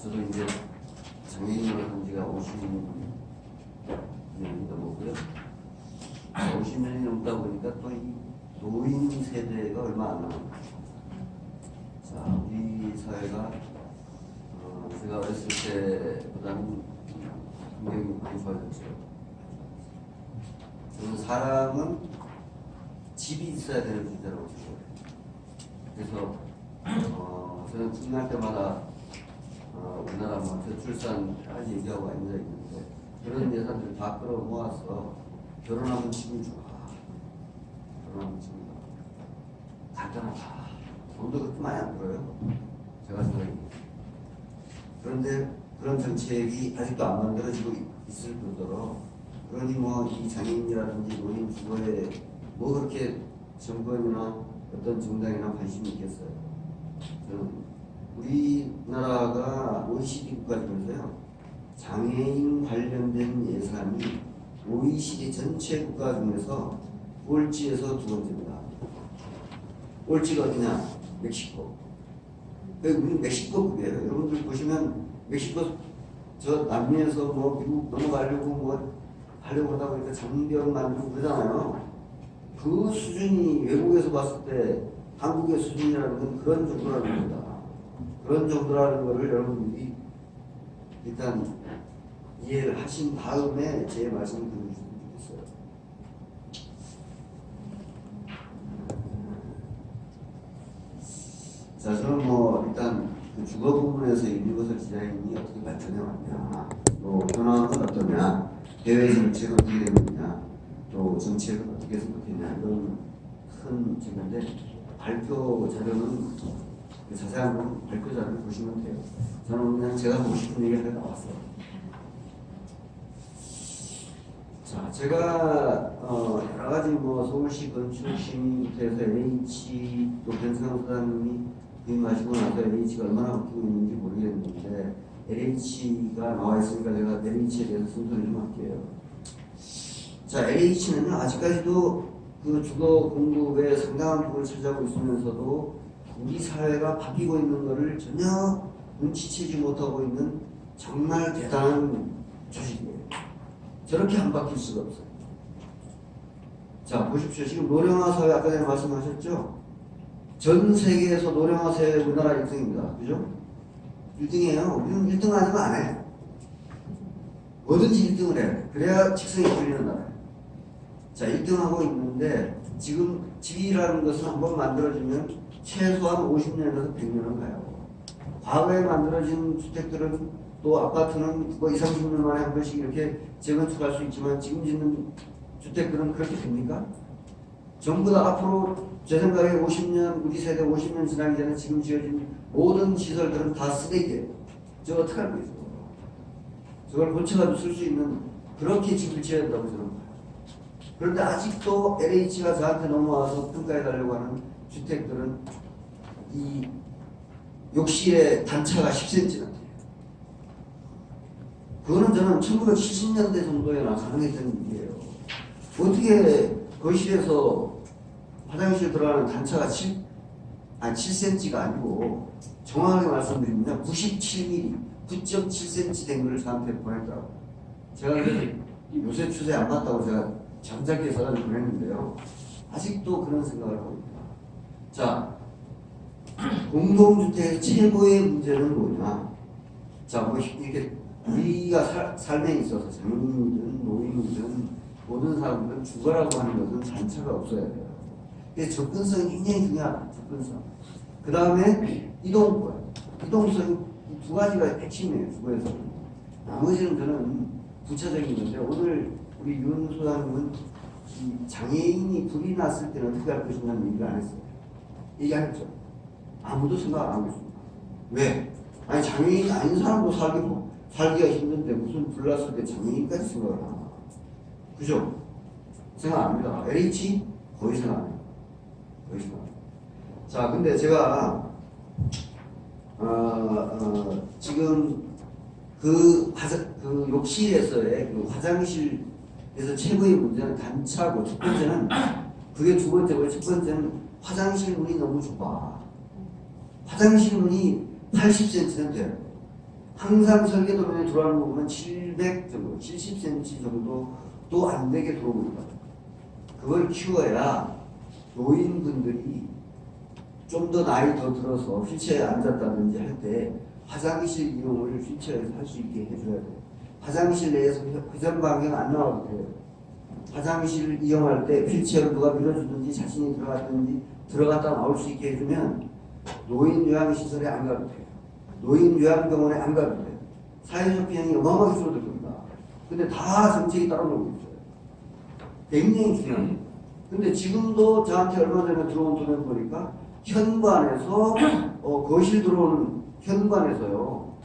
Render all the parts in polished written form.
저도 이제 장애인으로 산 지가 50년이 넘었고요. 50년이 넘다 보니까 또 이 노인 세대가 얼마 안 남았어요. 자, 우리 사회가 제가 어렸을 때보다는 굉장히 많이 좋아졌죠. 저는 사람은 집이 있어야 되는 존재라고 생각해요. 그래서 저는 끝날 때마다 우리나라 뭐 저출산 여러 가지 얘기하고 앉아 있는데 그런 예산들을 다 끌어 모아서 결혼하면 집을 줘. 결혼하면 집을 줘. 간단하다. 돈도 그렇게 많이 안 들어요. 제가 생각해요. 그런데 그런 정책이 아직도 안 만들어지고 있을 뿐더러 그러니 뭐 이 장애인이라든지 노인 주거에 뭐 그렇게 정권이나 어떤 정당이나 관심이 있겠어요. 저는 우리나라가 OECD 국가 중에서요 장애인 관련된 예산이 OECD 전체 국가 중에서 꼴찌에서 두 번째입니다. 꼴찌가 어디냐? 멕시코. 우리는 멕시코급이에요. 여러분들 보시면 멕시코 저 남미에서 뭐 미국 넘어가려고 뭐 하려고 하다 보니까 장벽 만들고 그러잖아요. 그 수준이 외국에서 봤을 때 한국의 수준이라는 건 그런 정도라는 겁니다. 그런 정도라는 거를 여러분들이 일단 이해를 하신 다음에 제 말씀을 들어주시면 좋겠어요. 자, 저는 뭐 일단 그 주거 부분에서 유니버설 디자인이 어떻게 발전해 왔냐, 또 현황은 어떠냐, 대외 정책은 어떻게 되고 있냐, 또 정책은 어떻게 해서 바뀌냐 이런 큰 책인데 발표 자료는 그 자세한 건 발표 자료를 보시면 돼요. 저는 그냥 제가 보고 싶은 얘기 하나 나왔어요. 자, 제가 여러 가지 뭐 서울시 건축시민부터 해서 LH 또 변승환 소장님이 부임하시고 나서 LH가 얼마나 바뀌고 있는지 모르겠는데 LH가 나와 있으니까 제가 LH에 대해서 순서를 좀 할게요. 자, LH는요 아직까지도 그 주거 공급에 상당한 부분을 차지하고 있으면서도 우리 사회가 바뀌고 있는 것을 전혀 눈치채지 못하고 있는 정말 대단한 조직이에요. 저렇게 안 바뀔 수가 없어요. 자, 보십시오. 지금 노령화 사회 아까 전에 말씀하셨죠? 전 세계에서 노령화 사회 우리나라 1등입니다. 그죠? 1등이에요. 우리는 1등 아니면 안 해. 뭐든지 1등을 해. 그래야 직성이 풀리는 나라예요. 자, 1등하고 있는데 지금 집이라는 것은 한번 만들어지면 최소한 50년에서 100년은 가요. 과거에 만들어진 주택들은 또 아파트는 뭐 20, 30년 만에 한 번씩 이렇게 재건축할 수 있지만 지금 짓는 주택들은 그렇게 됩니까? 전부 다 앞으로 제 생각에 50년, 우리 세대 50년 지나기 전에 지금 지어진 모든 시설들은 다 쓰레기예요. 저거 어떻게 할 거예요? 저걸 고쳐가지고 쓸 수 있는 그렇게 집을 지어야 한다고 저는 봐요. 그런데 아직도 LH가 저한테 넘어와서 평가해달라고 하는 주택들은 이 욕실의 단차가 10cm나 돼요. 그거는 저는 1970년대 정도에나 가능했던 일이에요. 어떻게 거실에서 화장실 들어가는 단차가 7cm가 아니고 정확하게 말씀드리면 97mm, 9.7cm 된 거를 저한테 보냈더라고요. 제가 요새 추세 안 맞다고 제가 잠자기에 사가지고 보냈는데요. 아직도 그런 생각을 하고 있다. 자, 공동주택의 최고의 문제는 뭐냐? 자, 뭐 이렇게 우리가 삶에 있어서 장애인이든 노인이든 모든 사람들은 주거라고 하는 것은 단차가 없어야 돼요. 그래서 접근성이 굉장히 중요하다. 접근성. 그 다음에 이동권. 이동성이 두 가지가 핵심이에요. 주거에서는. 나머지는 저는 부차적인 건데 오늘 우리 윤 소장님은 장애인이 불이 났을 때는 어떻게 할 것이냐는 얘기를 안 했어요. 얘기 안 했죠. 아무도 생각 안 하고 있습니다. 왜? 아니 장애인이 아닌 사람도 살기가 힘든데 무슨 불 났을 때 장애인까지 생각을 하나. 그죠? 생각 안 합니다. LH? 거의 생각 안 해요. 거의 생각 안 해요. 자, 근데 제가 지금 그 욕실에서의 그 화장실에서 최고의 문제는 단차고 첫 번째는 그게 두 번째고 첫 번째는 화장실 문이 너무 좁아. 화장실 문이 80cm는 돼요. 항상 설계도면에 들어가는 거 보면 700 정도, 70cm 정도도 안 되게 들어옵니다. 그걸 키워야 노인분들이 좀 더 나이 더 들어서 휠체어에 앉았다든지 할 때 화장실 이용을 휠체어에서 할 수 있게 해줘야 돼요. 화장실 내에서 회전 방향 안 나와도 돼요. 화장실을 이용할 때 휠체어를 누가 밀어주든지 자신이 들어갔든지 들어갔다 나올 수 있게 해주면 노인 요양시설에 안 가도 돼요. 노인 요양병원에 안 가도 돼요. 사회적 비용이 어마어마하게 줄어들 겁니다. 근데 다 정책이 따라 놀고 있어요. 굉장히 중요합니다. 근데 지금도 저한테 얼마 전에 들어온 돈을 보니까 현관에서 거실 들어오는 현관에서요.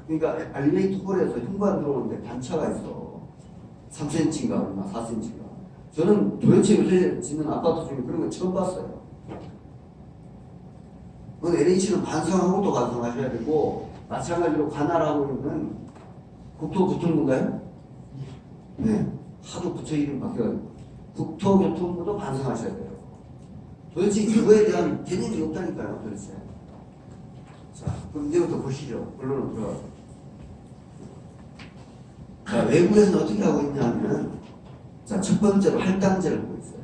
그러니까 엘리베이터 홀에서 현관 들어오는데 단차가 있어. 3cm인가 얼마 4cm인가. 저는 도대체 요새 짓는 아파트 중에 그런 거 처음 봤어요. 그건 LH는 반성하고 또 반성하셔야 되고 마찬가지로 관할하고 있는 국토교통부인가요? 네. 하도 부처 이름 바뀌어가지고 국토교통부도 반성하셔야 돼요. 도대체 그거에 대한 개념이 없다니까요, 도대체. 자, 그럼 이제부터 보시죠. 본론으로 들어가서. 자, 외국에서는 어떻게 하고 있냐면, 자, 첫 번째로 할당제를 하고 있어요.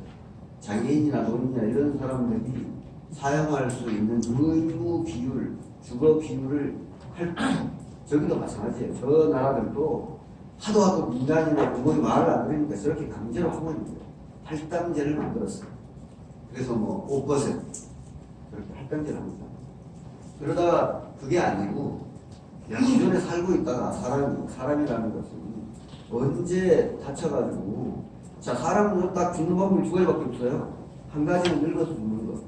장애인이나 노인이나 이런 사람들이 사용할 수 있는 의무 비율, 주거 비율을 저기도 마찬가지예요. 저 나라들도 하도 민간이나 누구의 말을 안 들으니까 저렇게 강제로 하고 있는 거예요. 할당제를 만들었어요. 그래서 뭐 5% 그렇게 할당제를 합니다. 그러다가 그게 아니고 그냥 기존에 살고 있다가 사람이라는 것은 언제 다쳐가지고 자 사람은 딱 죽는 방법이 두 가지밖에 없어요. 한 가지는 늙어서 죽는 것,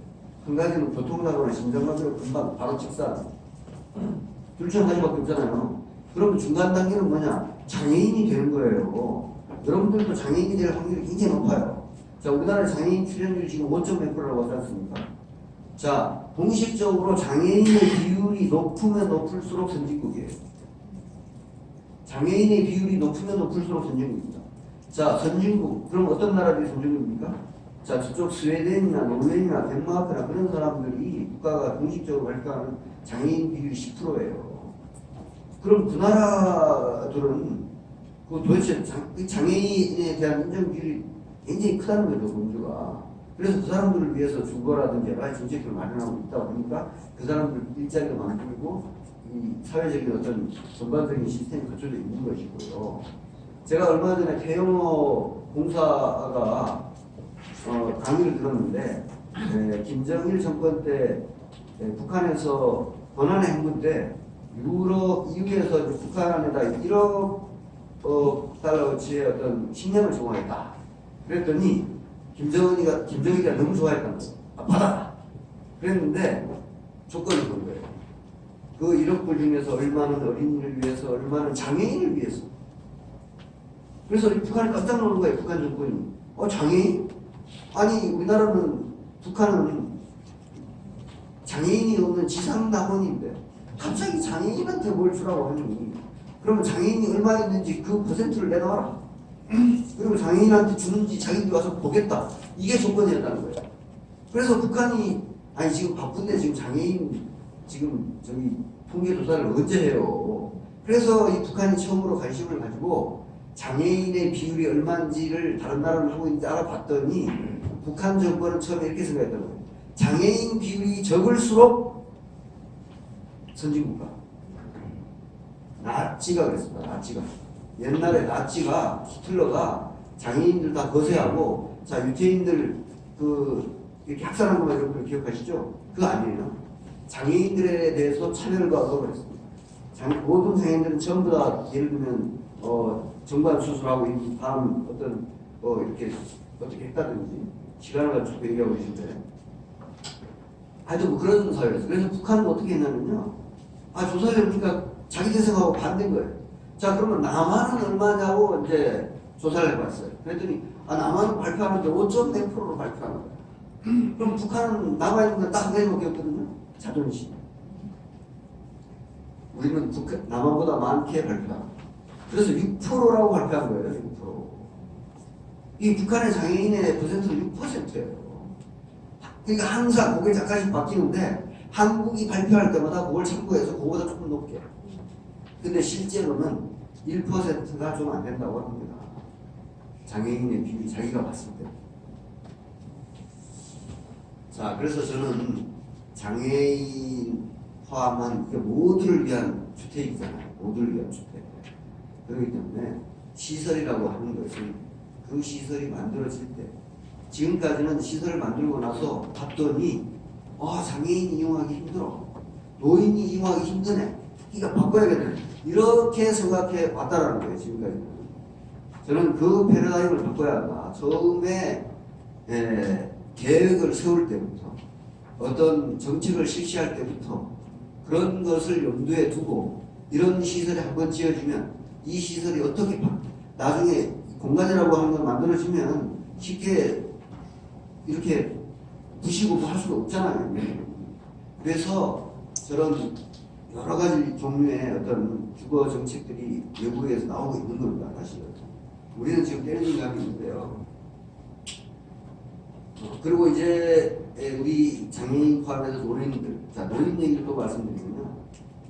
한 가지는 교통사고나 심장마비로 금방 바로 직사하는 둘 중 한 가지밖에 없잖아요. 그럼 중간 단계는 뭐냐? 장애인이 되는 거예요. 여러분들도 장애인이 될 확률이 굉장히 높아요. 자, 우리나라 장애인 출연율이 지금 5.몇%라고 하지 않습니까? 자, 공식적으로 장애인의 비율이 높으면 높을수록 선진국이에요. 장애인의 비율이 높으면 높을수록 선진국입니다. 자, 선진국. 그럼 어떤 나라들이 선진국입니까? 자, 저쪽 스웨덴이나 노르웨이나 덴마크나 그런 사람들이 국가가 공식적으로 발표하는 장애인 비율이 10%예요. 그럼 그 나라들은 그 도대체 장애인에 대한 인정 비율이 굉장히 크다는 거죠, 문제가. 그래서 그 사람들을 위해서 주거라든지 여러 가지 정책들을 마련하고 있다 보니까 그 사람들 일자리도 만들고 이 사회적인 어떤 전반적인 시스템이 갖춰져 있는 것이고요. 제가 얼마 전에 태영호 공사가 강의를 들었는데 김정일 정권 때 북한에서 권한의 행군 때 유럽 EU에서 북한에다 1억 달러어치의 어떤 식량을 제공했다. 그랬더니 김정일이가 너무 좋아했다는 거예요. 아, 받아라. 그랬는데 조건을 건 거예요. 그 1억 불 중에서 얼마는 어린이를 위해서, 얼마는 장애인을 위해서. 그래서 북한이 깜짝 놀란 거예요. 북한 정권이. 장애인? 아니 우리나라는 북한은 장애인이 없는 지상낙원인데 갑자기 장애인한테 뭘 주라고 하니 그러면 장애인이 얼마 있는지 그 퍼센트를 내놔라. 그리고 장애인한테 주는지 자기들이 와서 보겠다. 이게 조건이었다는 거예요. 그래서 북한이 아니 지금 바쁜데 지금 장애인 지금 저기 통계 조사를 언제 해요. 그래서 이 북한이 처음으로 관심을 가지고 장애인의 비율이 얼마인지를 다른 나라는 하고 있는지 알아봤더니 북한 정권은 처음에 이렇게 생각했던 거예요. 장애인 비율이 적을수록 선진국가. 나치가 그랬습니다. 나치가. 옛날에 나치가 히틀러가 장애인들 다 거세하고 자 유태인들 이렇게 학살한 것만 여러분들 기억하시죠? 그거 아니에요. 장애인들에 대해서 차별을 가하고 그랬습니다. 모든 장애인들은 전부 다 예를 들면 정관 수술하고 다음 어떤 이렇게 어떻게 했다든지 시간을 가지고 얘기하고 계신데 하여튼 뭐 그런 사회였어요. 그래서 북한은 어떻게 했냐면요. 조사를 해보니까 자기 대생하고 반대인 거예요. 자 그러면 남한은 얼마냐고 이제 조사를 해봤어요. 그랬더니 남한은 발표하는데 5.4%로 발표하는 거예요. 그럼 북한은 남아있는 건 딱 네 개밖에 없거든요. 자존심. 우리는 남한보다 많게 발표하고 그래서 6%라고 발표한 거예요. 6%. 이 북한의 장애인의 퍼센트는 6%예요. 그러니까 항상 그게 잠깐씩 바뀌는데 한국이 발표할 때마다 그걸 참고해서 그거보다 조금 높게. 근데 실제로는 1%가 좀 안 된다고 합니다. 장애인의 비율이 자기가 봤을 때. 자, 그래서 저는 장애인 포함한 모두를 위한 주택이잖아요. 모두를 위한 주택. 그렇기 때문에 시설이라고 하는 것은 그 시설이 만들어질 때, 지금까지는 시설을 만들고 나서 봤더니 장애인이 이용하기 힘들어, 노인이 이용하기 힘드네, 그러니까 바꿔야겠네, 이렇게 생각해 왔다라는 거예요. 지금까지는. 저는 그 패러다임을 바꿔야 한다. 처음에 계획을 세울 때부터, 어떤 정책을 실시할 때부터 그런 것을 염두에 두고, 이런 시설이 한번 지어지면 이 시설이 어떻게 나중에 공간이라고 하는 걸 만들어지면 쉽게 이렇게 부시고 할 수가 없잖아요. 그래서 저런 여러 가지 종류의 어떤 주거 정책들이 외부에서 나오고 있는 겁니다. 사실은 우리는 지금 때리는 감이 있는데요. 그리고 이제 우리 장애인 포함해서 노인들, 자, 노인 얘기를 또 말씀드리면요,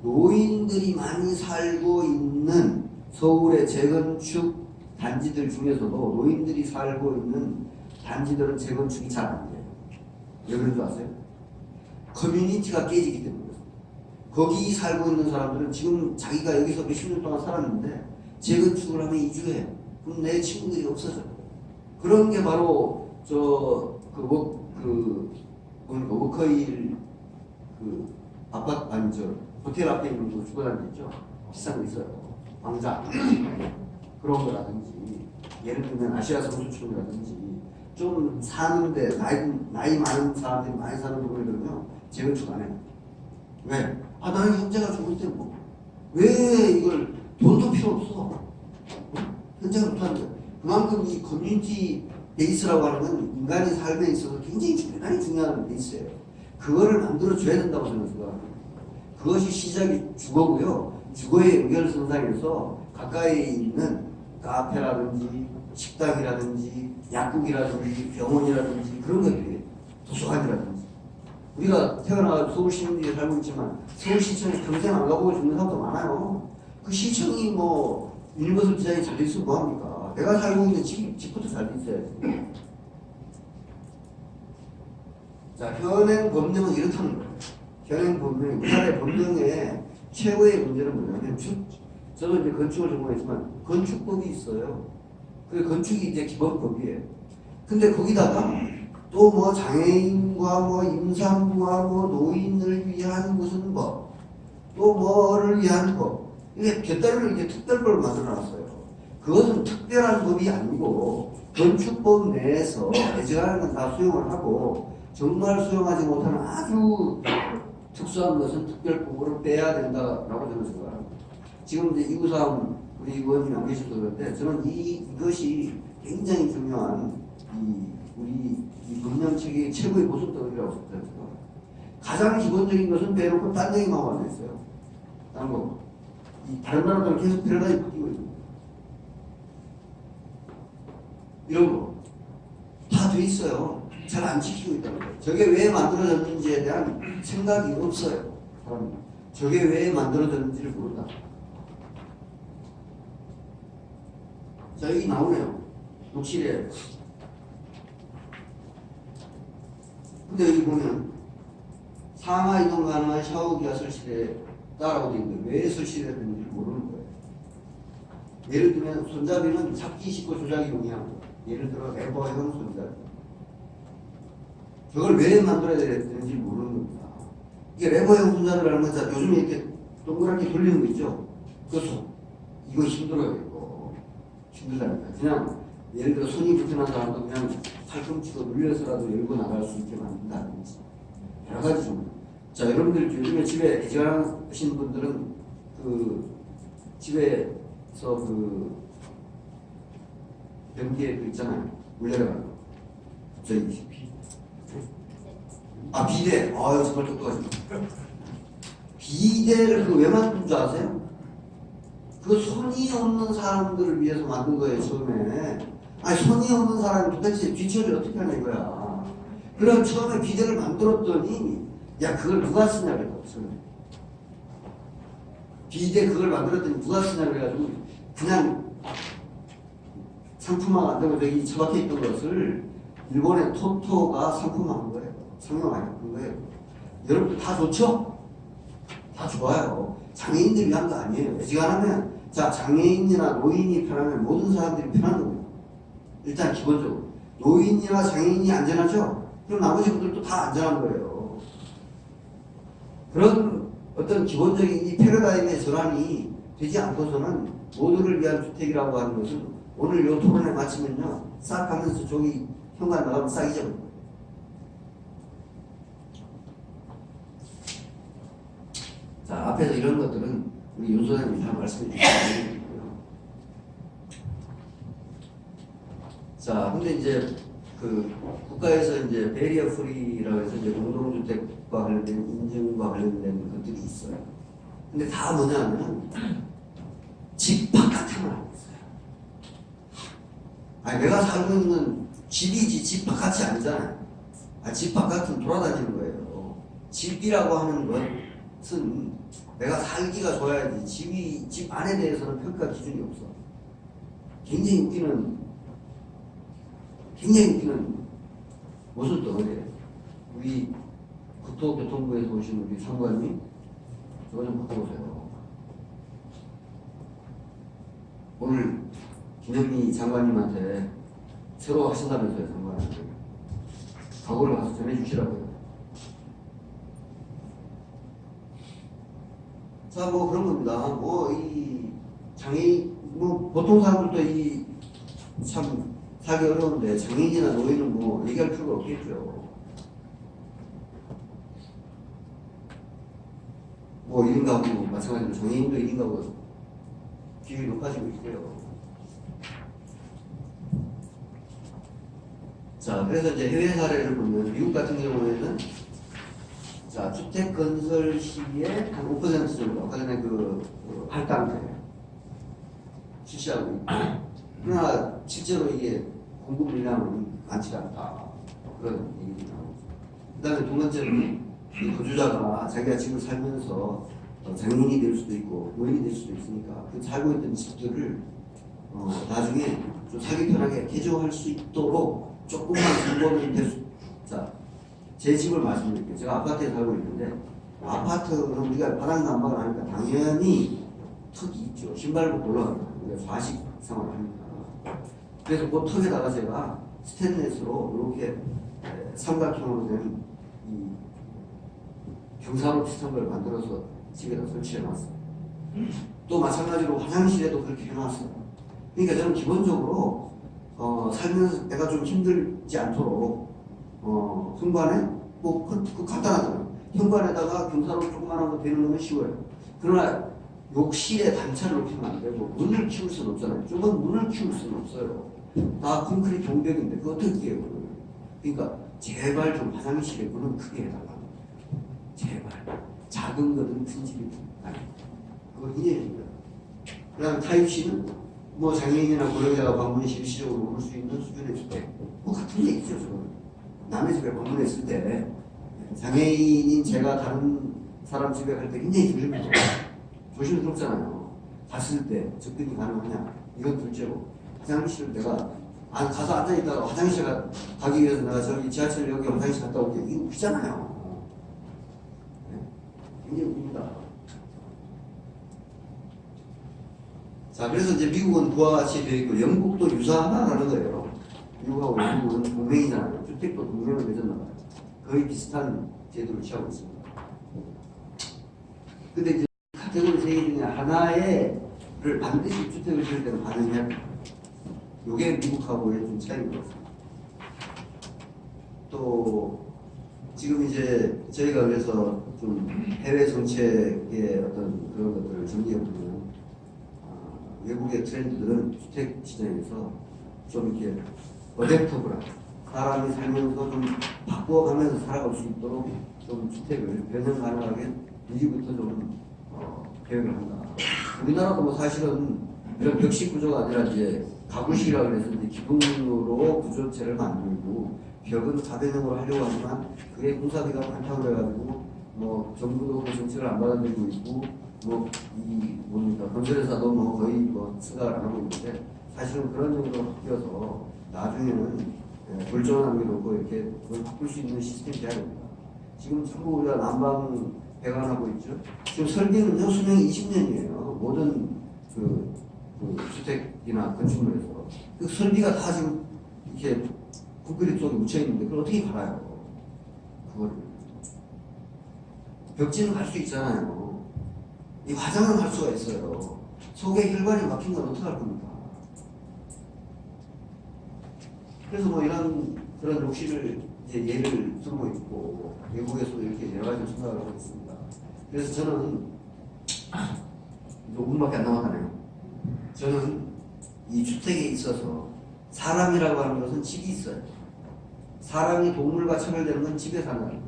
노인들이 많이 살고 있는 서울의 재건축 단지들 중에서도 노인들이 살고 있는 단지들은 재건축이 잘 안 돼요. 왜 그런 줄 아세요? 커뮤니티가 깨지기 때문에. 거기 살고 있는 사람들은 지금 자기가 여기서 몇십 년 동안 살았는데 재건축을 하면 이주해. 그럼 내 친구들이 없어져. 그런 게 바로 워커힐 아파트, 호텔 앞에 있는 그 주거단지 있죠. 비싼 거 있어요. 광장 그런 거라든지, 예를 들면 아시아 선수촌이라든지, 좀 사는데 나이 많은 사람들이 많이 사는 부분에 들면 재건축 안 해요. 왜? 나는 현재가 좋을 때 왜 이걸, 돈도 필요 없어. 현재가 좋다는데. 그만큼 이 커뮤니티 베이스라고 하는 건 인간이 삶에 있어서 굉장히 대단히 중요한 베이스예요. 그거를 만들어줘야 된다고 저는 생각합니다. 그것이 시작이 주거고요. 주거의 연결선상에서 가까이 있는 카페라든지 식당이라든지 약국이라든지 병원이라든지 그런 것들이, 도서관이라든지, 우리가 태어나서 서울 시민들이 살고 있지만 서울시청에 평생 안 가보고 죽는 사람도 많아요. 그 시청이 유니버설 디자인이 잘 돼 있으면 뭐합니까? 내가 살고 있는 집부터 잘 돼 있어야지. 자, 현행 법령은 이렇다는 거예요. 현행 법령, 우리나라의 법령의 최고의 문제는 뭐냐면, 저도 이제 건축을 전공했지만 건축법이 있어요. 그 건축이 이제 기본법이에요. 근데 거기다가 또 장애인과 임산부와 노인을 위한 무슨 법, 또 뭐를 위한 법, 이게 곁다리로 이렇게 특별법을 만들어놨어요. 그것은 특별한 법이 아니고 건축법 내에서 예정하는 건 다 수용을 하고, 정말 수용하지 못하는 아주 특수한 것은 특별법으로 빼야 된다라고 저는 생각합니다. 지금 이제 이구삼 우리 의원님이 안 계셔서 그런데, 저는 이것이 굉장히 중요한 우리 법령 체계의 최고의 보수덕이라고 생각합니다. 가장 기본적인 것은 빼놓고 딴 얘기만 와서 있어요. 다른 거. 다른 나라들은 계속 패러다임이 바뀌고 있습니다. 이런 거 다 돼 있어요. 잘 안 지키고 있다는 거예요. 저게 왜 만들어졌는지에 대한 생각이 없어요. 사람이. 저게 왜 만들어졌는지를 모른다. 자, 여기 나오네요. 욕실에. 근데 여기 보면 상하 이동 가능한 샤워기가 설치돼 있다라고 되어 있는데 왜 설치됐는지 모르는 거예요. 예를 들면 손잡이는 잡기 쉽고 조작이 용이한 거. 예를 들어 레버형 손잡이. 저걸 왜 만들어야 되는지 모르는 겁니다. 이게 레버형 손잡이라는 건 요즘에 이렇게 동그랗게 돌리는 거 있죠. 이거 힘들어요. 이거 힘들다니까. 그냥 예를 들어 손이 불편한 사람도 그냥 팔꿈치로 눌려서라도 열고 나갈 수 있게 만든다든지 여러 가지 좀. 자, 여러분들 요즘에 집에 애지간하신 분들은 집에서 변기에 있잖아요. 물 내려가는 거. 비데. 정말 똑똑하시네. 비데를 왜 만든 줄 아세요? 그 손이 없는 사람들을 위해서 만든 거예요, 처음에. 손이 없는 사람이 도대체 뒤처리 어떻게 하냐 이거야. 그럼 처음에 비데를 만들었더니, 그걸 누가 쓰냐 그랬어. 비대 그걸 만들었더니 누가 쓰냐고 해가지고 그냥 상품화 만들고 저기 처박혀 있던 것을 일본의 토토가 상품화한 거예요. 상용화한 거예요. 여러분 다 좋죠? 다 좋아요. 장애인들 위한 거 아니에요. 어지간하면 자 장애인이나 노인이 편하면 모든 사람들이 편한 겁니다. 일단 기본적으로 노인이나 장애인이 안전하죠? 그럼 나머지 분들도 다 안전한 거예요. 그런 어떤 기본적인 이 패러다임의 전환이 되지 않고서는 모두를 위한 주택이라고 하는 것은 오늘 이 토론에 마치면요 싹 하면서 저기 현관 나가면 싹 잊어버려요. 자 앞에서 이런 것들은 우리 윤 소장님이 다 말씀해 주셨고요. 자 근데 이제 그 국가에서 이제 베리어 프리라고 해서 이제 공동주택과 관련된 인증과 관련된 것들이 있어요. 근데 다 뭐냐면 집 바깥에만 하고 있어요. 아니 내가 살고 있는 집이지 집 바깥이 아니잖아요. 집 바깥은 돌아다니는 거예요. 집이라고 하는 것은 내가 살기가 좋아야지 집 안에 대해서는 평가 기준이 없어. 굉장히 웃기는 무슨 덩어리예요. 우리 국토교통부에서 오신 우리 상관님 저거 좀 바꿔보세요. 오늘 김영미 장관님한테 새로 하신다면서요. 장관한테 각오를 가서 전해주시라고요. 자 뭐 그런 겁니다. 뭐 이 장애인 뭐 보통 사람들도 이 참 살기 어려운데 장애인이나 노인은 뭐 얘기할 필요가 없겠죠. 뭐 1인 가구 마찬가지로 장애인도 1인 가구 비율이 높아지고 있고요. 자 그래서 이제 해외 사례를 보면 미국 같은 경우에는 자 주택 건설 시에 한 5% 정도 아까 전에 그 할당제 실시하고 있고 그러나 실제로 이게 공급 물량은 많지 않다. 그런 얘기가 나오죠. 그 다음에 두 번째는 이 거주자가 자기가 집을 살면서 장애인이 될 수도 있고 노인이 될 수도 있으니까 그 살고 있던 집들을 나중에 좀 살기 편하게 개조할 수 있도록 조금만 정보는 될 수. 자, 제 집을 말씀드릴게요. 제가 아파트에 살고 있는데 아파트는 우리가 바닥 난방을 하니까 당연히 턱이 있죠. 신발부터 올라갑니다. 우리가 좌식 생활을 합니다. 그래서 그 턱에다가 제가 스테인레스로 이렇게 삼각형으로 된 이 경사로 비슷한 걸 만들어서 집에다 설치해 놨어요. 또 마찬가지로 화장실에도 그렇게 해놨어요. 그러니까 저는 기본적으로 살면서 내가 좀 힘들지 않도록 현관에 뭐 그 간단하잖아요. 현관에다가 경사로 조그만한 거 되는 건 쉬워요. 그러나 욕실에 단차를 높이면 안 되고 문을 키울 수는 없잖아요. 좁은 문을 키울 수는 없어요. 다 콘크리트 공백인데 그거 어떻게 해요? 그러니까 제발 좀 화장실에 문은 크게 해달라. 제발 작은 거든 큰 집이든 아니 그거 이해해줍니다. 그 다음에 타입C는 뭐 장애인이나 고령자가 방문이 실시적으로 올 수 있는 수준의 주택 뭐 같은 얘기죠. 저는 남의 집에 방문했을 때 장애인인 제가 다른 사람 집에 갈 때 굉장히 조심스럽잖아요. 갔을 때 접근이 가능하냐 이건 둘째고 화장실을 내가 가서 앉아있다가 화장실 가기 위해서 내가 저기 지하철역에 화장실 갔다 올게 이거 웃기잖아요. 굉장히 웃깁니다. 자 그래서 이제 미국은 그와 같이 되어 있고 영국도 유사하다라는 거예요. 미국하고 영국은 동맹이잖아요. 주택도 동맹을 맺었나 봐요. 거의 비슷한 제도를 취하고 있습니다. 근데 이제 카테고리 3개 중에 하나를 반드시 주택을 지을 때는 반영해야 돼요. 이게 미국하고의 좀 차이인 것 같습니다. 또 지금 이제 저희가 그래서 좀 해외 정책의 어떤 그런 것들을 정리해보면 외국의 트렌드들은 주택 시장에서 좀 이렇게 어댑터블한 사람이 살면서 좀 바꿔가면서 살아갈 수 있도록 좀 주택을 변형 가능하게 미리부터 좀 계획을 한다. 우리나라도 뭐 사실은 이런 벽식 구조가 아니라 이제 가구식이라고 해서 이제 기둥으로 구조체를 만들고 벽은 다변형으로 하려고 하지만 그게 공사비가 많다고 해가지고 뭐 정부도 그 정책을 안 받아들이고 있고 뭡니까 건설회사도 뭐 거의 뭐 생각을 안 하고 있는데 사실은 그런 정도로 바뀌어서 나중에는 불조한 게 없고 이렇게 그걸 바꿀 수 있는 시스템이 돼야 됩니다. 지금 전부 우리가 난방 배관하고 있죠. 지금 설계는요 수명이 20년이에요. 모든 그 주택이나 건축물에서 그 설비가 다 지금 이렇게 콘크리트 속에 묻혀 있는데 그걸 어떻게 갈아요? 그거를 벽지는 갈 수 있잖아요. 이 화장은 할 수가 있어요. 속에 혈관이 막힌 건 어떻게 할 겁니까? 그래서 뭐 이런 그런 욕실을 이제 예를 들고 있고 외국에서도 이렇게 여러 가지 생각을 하고 있습니다. 그래서 저는 5분밖에 안 남았다네요. 저는 이 주택에 있어서 사람이라고 하는 것은 집이 있어요. 사람이 동물과 차별되는 건 집에 사는 거예요.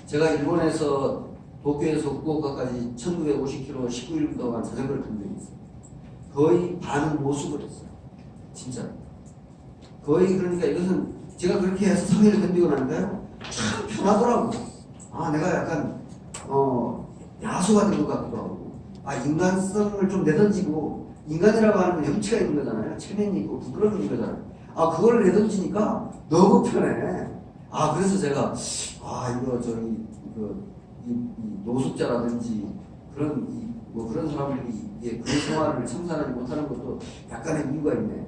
제가 일본에서 도쿄에서 후쿠오카까지 1950km 19일 동안 자전거를 탄 적이 있어요. 거의 반은 모습을 했어요. 진짜. 거의 그러니까 이것은 제가 그렇게 해서 3일을 견디고 나니까요. 참 편하더라고. 아, 내가 약간, 야수가 된 것 같기도 하고. 아, 인간성을 좀 내던지고, 인간이라고 하는 건 염치가 있는 거잖아요. 체면이 있고 부끄러움이 있는 거잖아요. 아, 그걸 내던지니까 너무 편해. 아, 그래서 제가, 이거 이 노숙자라든지 그런 사람들이 그 생활을 청산하지 못하는 것도 약간의 이유가 있네.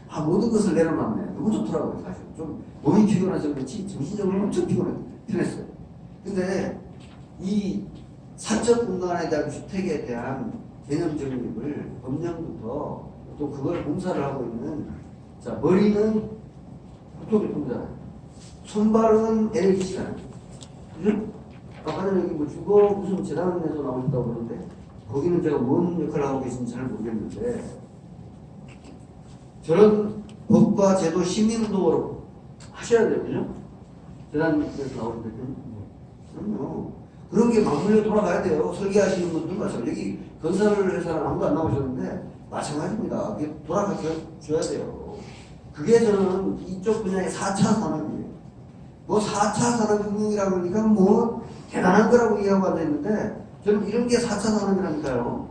아, 모든 것을 내려놨네. 너무 좋더라고요, 사실. 좀 몸이 피곤해서 그렇지 정신적으로 엄청 편했어요. 근데 이 사적 공간에 대한 주택에 대한 개념 정립을 법령부터 또 그걸 공사를 하고 있는 자, 머리는 국토교통부잖아요. 손발은 LH잖아요. 그죠? 아까 전에 여기 뭐 주거 무슨 재단에서 나오셨다고 그러는데 거기는 제가 뭔 역할을 하고 계신지 잘 모르겠는데 저런 법과 제도 시민운동으로 하셔야 돼요. 그죠? 재단에서 나오는 대표는 그럼요. 그런 게 맞물려 돌아가야 돼요. 설계하시는 분들 마찬가지. 여기 건설을 회사는 아무도 안 나오셨는데 마찬가지입니다. 그게 돌아가줘야 돼요. 그게 저는 이쪽 분야의 4차 산업이에요. 뭐 4차 산업혁명이라고 그러니까 뭐 대단한 거라고 이해하고 앉아있는데 저는 이런 게 4차 산업이라니까요.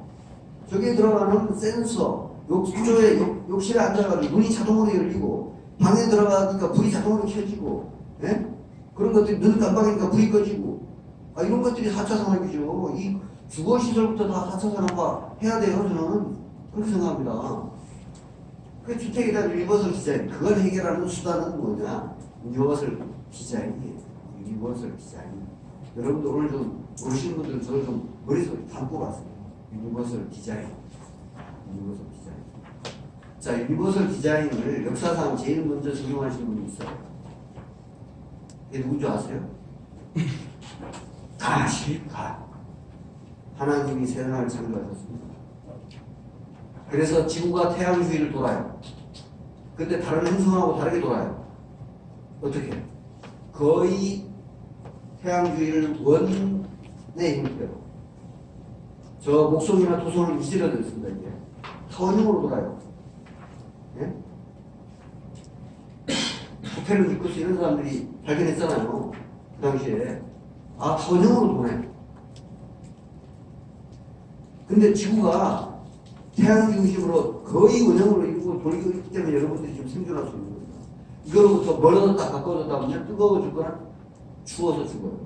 저기에 들어가는 센서, 욕실에 앉아가지고 문이 자동으로 열리고 방에 들어가니까 불이 자동으로 켜지고 예? 그런 것들이 눈 깜빡이니까 불이 꺼지고 이런 것들이 4차 산업이죠. 이 주거시설부터 다 4차 산업화 해야 돼요. 저는 그렇게 생각합니다. 그 주택에 대한 유니버설 디자인, 그걸 해결하는 수단은 뭐냐? 유니버설 디자인이에요. 유니버설 디자인. 여러분들 오늘 좀 모르시는 분들은 저를 좀 머릿속에 담고 가세요. 유니버설 디자인. 유니버설 디자인. 자, 유니버설 디자인을 역사상 제일 먼저 적용하시는 분이 있어요. 그게 누군지 아세요? 가십니까? 하나님이 세상을 창조하셨습니다. 그래서 지구가 태양 주위를 돌아요. 근데 다른 행성하고 다르게 돌아요. 어떻게? 거의 태양 주위를 원의 힘대로. 저 목송이나 토성을 이질러져 있습니다. 이게 선형으로 돌아요. 예? 코페르 니쿠스 이런 사람들이 발견했잖아요. 그 당시에. 선형으로 도네. 근데 지구가 태양 중심으로 거의 원형으로 이루고 돌리고 있기 때문에 여러분들이 지금 생존할 수 있는 겁니다. 이거로부터 멀어졌다 가까워졌다 하면 뜨거워 죽거나 추워서 죽어요.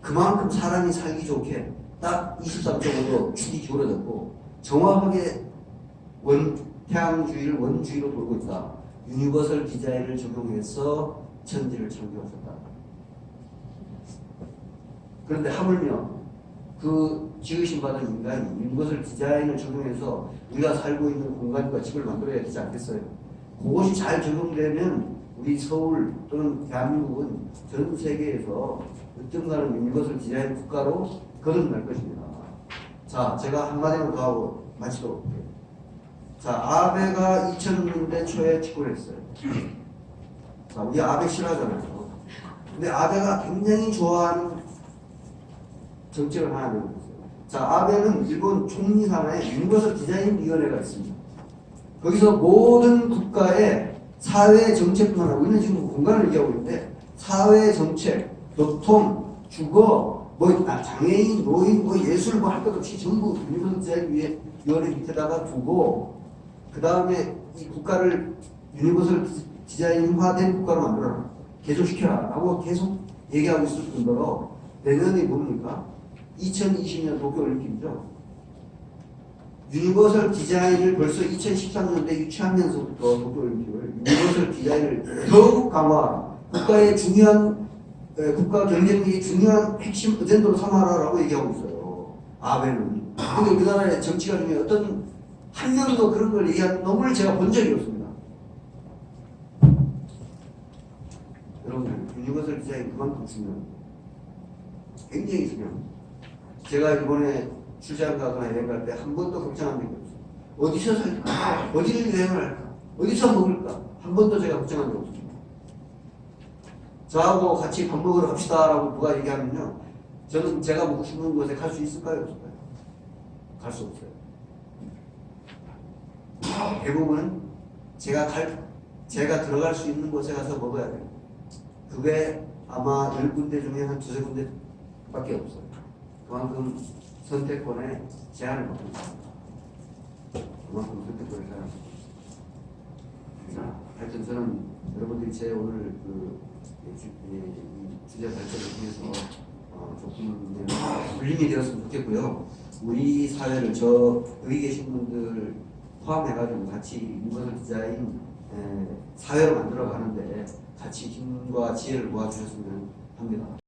그만큼 사람이 살기 좋게 딱 23.5도 축이 기울어졌고 정확하게 태양 주위를 원주위로 돌고 있다. 유니버설 디자인을 적용해서 천지를 창조하셨다. 그런데 하물며 그 지으신 받은 인간이 유니버설 디자인을 적용해서 우리가 살고 있는 공간과 집을 만들어야 되지 않겠어요? 그것이 잘 적용되면 우리 서울 또는 대한민국은 전 세계에서 어떤가는 유니버설 디자인 국가로 거듭날 것입니다. 자, 제가 한마디만 더 하고 마치도록 할게요. 자, 아베가 2000년대 초에 집권을 했어요. 자, 우리 아베 싫어하잖아요. 근데 아베가 굉장히 좋아하는 정책을 하나 내고 있어요. 자, 아베는 일본 총리산하에 유니버설 디자인 위원회가 있습니다. 거기서 모든 국가의 사회 정책뿐만 아니라 우리는 지금 공간을 얘기하고 있는데 사회 정책, 교통, 주거, 장애인, 노인, 예술 할 것 없이 전부 유니버설 디자인 위원회 밑에다가 두고 그 다음에 이 국가를 유니버설 디자인화된 국가로 만들어라, 개조시켜라 라고 계속 얘기하고 있을 뿐더러 내년이 뭡니까? 2020년 도쿄올림픽이죠. 유니버설 디자인을 벌써 2013년대 유치하면서부터 도쿄올림픽을 유니버설 디자인을 더욱 강화하라, 국가의 중요한 국가 경제력이 중요한 핵심 어젠더로 삼아라라고 얘기하고 있어요. 아베는. 근데 우리나라의 정치가 중에 어떤 한 명도 그런 걸 얘기한 놈을 제가 본 적이 없습니다. 여러분들, 유니버설 디자인 그만큼 중요합니다. 굉장히 중요합니다. 제가 이번에 출장 가거나 여행 갈 때 한 번도 걱정한 적이 없어요. 어디서 살까? 어디를 여행을 할까? 어디서 먹을까? 한 번도 제가 걱정한 적이 없습니다. 저하고 같이 밥 먹으러 갑시다라고 누가 얘기하면요, 저는 제가 먹고 싶은 곳에 갈 수 있을까요? 없을까요? 갈 수 없어요. 대부분은 제가 들어갈 수 있는 곳에 가서 먹어야 돼요. 그게 아마 10군데 중에 한 2~3군데밖에 없어요. 그만큼 선택권에 제한을 받고 있습니다. 그만큼 선택권에 제한을 받고 있습니다. 하여튼 저는 여러분들이 제 오늘 이 주제 발표를 통해서 조금 불림이 되었으면 좋겠고요. 우리 사회를 여기 계신 분들 포함해가지고 같이 유니버설 디자인 사회로 만들어 가는데 같이 힘과 지혜를 모아주셨으면 합니다.